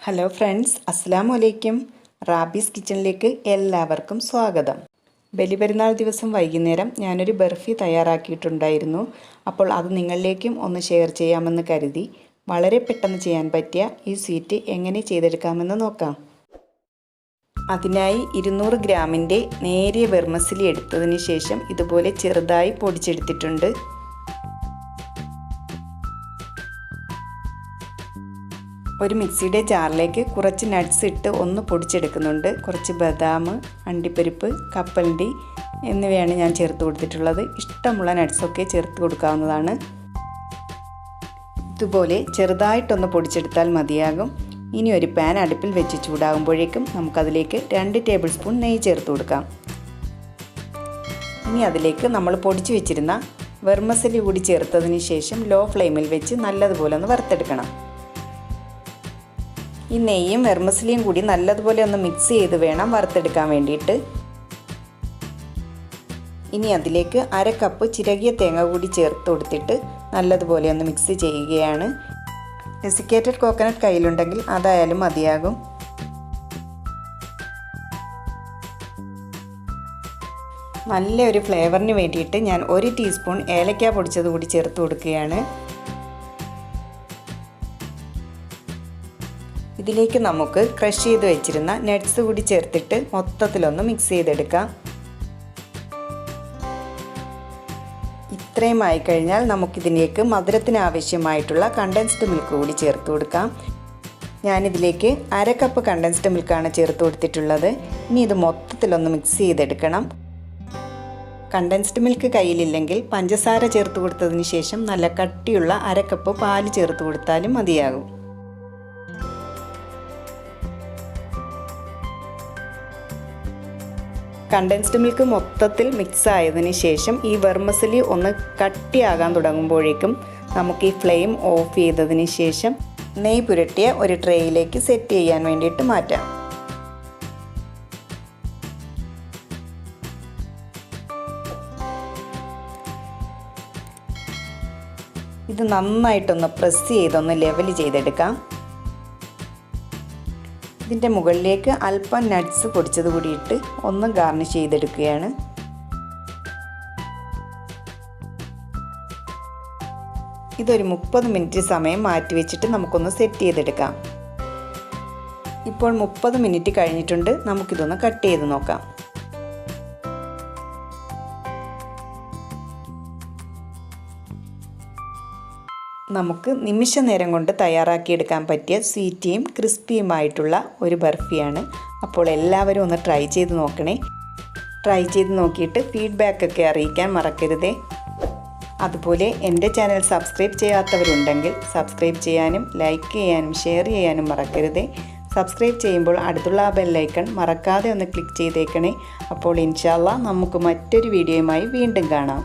Hello friends, അസ്സലാമു അലൈക്കും. Rabies കിച്ചണിലേക്ക് എല്ലാവർക്കും സ്വാഗതം. ബലിപെരുന്നാൾ ദിവസം വൈകുന്നേരം ഞാനൊരു ബർഫി തയ്യാറാക്കിയിട്ടുണ്ടായിരുന്നു. അപ്പോൾ അത് നിങ്ങളിലേക്കും ഒന്ന് ഷെയർ ചെയ്യാമെന്ന് കരുതി. വളരെ പെട്ടെന്ന് ചെയ്യാൻ പറ്റിയ ഈ സ്വീറ്റ് എങ്ങനെ ചെയ്തെടുക്കാമെന്ന് നോക്കാം. അതിനായി 200 ഗ്രാമിൻ്റെ നേരിയ വെർമസലി എടുത്തതിന് ശേഷം ഇതുപോലെ ചെറുതായി പൊടിച്ചെടുത്തിട്ടുണ്ട്. ഒരു മിക്സിയുടെ ജാറിലേക്ക് കുറച്ച് നട്ട്സ് ഇട്ട് ഒന്ന് പൊടിച്ചെടുക്കുന്നുണ്ട്. കുറച്ച് ബദാം, അണ്ടിപ്പരിപ്പ്, കപ്പലണ്ടി എന്നിവയാണ് ഞാൻ ചേർത്ത് കൊടുത്തിട്ടുള്ളത്. ഇഷ്ടമുള്ള നട്ട്സൊക്കെ ചേർത്ത് കൊടുക്കാവുന്നതാണ്. ഇതുപോലെ ചെറുതായിട്ടൊന്ന് പൊടിച്ചെടുത്താൽ മതിയാകും. ഇനി ഒരു പാൻ അടുപ്പിൽ വെച്ച് ചൂടാകുമ്പോഴേക്കും നമുക്കതിലേക്ക് 2 ടേബിൾ സ്പൂൺ നെയ്യ് ചേർത്ത് കൊടുക്കാം. ഇനി അതിലേക്ക് നമ്മൾ പൊടിച്ചു വെച്ചിരുന്ന വെർമസലി കൂടി ചേർത്തതിന് ശേഷം ലോ ഫ്ലെയിമിൽ വെച്ച് നല്ലതുപോലെ ഒന്ന് വറുത്തെടുക്കണം. ഈ നെയ്യും വെർമസലിയും കൂടി നല്ലതുപോലെ ഒന്ന് മിക്സ് ചെയ്ത് വേണം വറുത്തെടുക്കാൻ വേണ്ടിയിട്ട്. ഇനി അതിലേക്ക് 1/2 കപ്പ് ചിരകിയ തേങ്ങ കൂടി ചേർത്ത് കൊടുത്തിട്ട് നല്ലതുപോലെ ഒന്ന് മിക്സ് ചെയ്യുകയാണ്. ഡെസിക്കേറ്റഡ് കോക്കനട്ട് കയ്യിലുണ്ടെങ്കിൽ അതായാലും മതിയാകും. നല്ലൊരു ഫ്ലേവറിന് വേണ്ടിയിട്ട് ഞാൻ 1 ടീസ്പൂൺ ഏലക്ക പൊടിച്ചത് കൂടി ചേർത്ത് കൊടുക്കുകയാണ്. ഇതിലേക്ക് നമുക്ക് ക്രഷ് ചെയ്ത് വെച്ചിരുന്ന നട്ട്സ് കൂടി ചേർത്തിട്ട് മൊത്തത്തിലൊന്ന് മിക്സ് ചെയ്തെടുക്കാം. ഇത്രയും ആയിക്കഴിഞ്ഞാൽ നമുക്കിതിലേക്ക് മധുരത്തിന് ആവശ്യമായിട്ടുള്ള കണ്ടൻസ്ഡ് മിൽക്ക് കൂടി ചേർത്ത് കൊടുക്കാം. ഞാനിതിലേക്ക് 1/2 കപ്പ് കണ്ടൻസ്ഡ് മിൽക്കാണ് ചേർത്ത് കൊടുത്തിട്ടുള്ളത്. ഇനി ഇത് മൊത്തത്തിലൊന്ന് മിക്സ് ചെയ്തെടുക്കണം. കണ്ടൻസ്ഡ് മിൽക്ക് കയ്യിലില്ലെങ്കിൽ പഞ്ചസാര ചേർത്ത് കൊടുത്തതിന് ശേഷം നല്ല കട്ടിയുള്ള 1/2 കപ്പ് പാല് ചേർത്ത് കൊടുത്താലും മതിയാകും. കണ്ടൻസ്ഡ് മിൽക്ക് മൊത്തത്തിൽ മിക്സ് ആയതിനു ശേഷം ഈ വെർമസലി ഒന്ന് കട്ടിയാകാൻ തുടങ്ങുമ്പോഴേക്കും നമുക്ക് ഈ ഫ്ലെയിം ഓഫ് ചെയ്തതിന് ശേഷം നെയ്യ് പുരട്ടിയ ഒരു ട്രേയിലേക്ക് സെറ്റ് ചെയ്യാൻ വേണ്ടിയിട്ട് മാറ്റാം. ഇത് നന്നായിട്ടൊന്ന് പ്രസ് ചെയ്തൊന്ന് ലെവൽ ചെയ്തെടുക്കാം. ഇതിൻ്റെ മുകളിലേക്ക് അല്പം നട്ട്സ് പൊടിച്ചത് കൂടി ഇട്ട് ഒന്ന് ഗാർണിഷ് ചെയ്തെടുക്കുകയാണ്. ഇതൊരു 30 മിനിറ്റ് സമയം മാറ്റി വെച്ചിട്ട് നമുക്കൊന്ന് സെറ്റ് ചെയ്തെടുക്കാം. ഇപ്പോൾ 30 മിനിറ്റ് കഴിഞ്ഞിട്ടുണ്ട്. നമുക്കിതൊന്ന് കട്ട് ചെയ്ത് നോക്കാം. നമുക്ക് നിമിഷ നേരം കൊണ്ട് തയ്യാറാക്കിയെടുക്കാൻ പറ്റിയ സ്വീറ്റിയും ക്രിസ്പിയുമായിട്ടുള്ള ഒരു ബർഫിയാണ്. അപ്പോൾ എല്ലാവരും ഒന്ന് ട്രൈ ചെയ്ത് നോക്കണേ. ട്രൈ ചെയ്ത് നോക്കിയിട്ട് ഫീഡ്ബാക്കൊക്കെ അറിയിക്കാൻ മറക്കരുതേ. അതുപോലെ എൻ്റെ ചാനൽ സബ്സ്ക്രൈബ് ചെയ്യാത്തവരുണ്ടെങ്കിൽ സബ്സ്ക്രൈബ് ചെയ്യാനും ലൈക്ക് ചെയ്യാനും ഷെയർ ചെയ്യാനും മറക്കരുതേ. സബ്സ്ക്രൈബ് ചെയ്യുമ്പോൾ അടുത്തുള്ള ആ ബെല്ലൈക്കൺ മറക്കാതെ ഒന്ന് ക്ലിക്ക് ചെയ്തേക്കണേ. അപ്പോൾ ഇൻഷാ അല്ലാഹ് നമുക്ക് മറ്റൊരു വീഡിയോയുമായി വീണ്ടും കാണാം.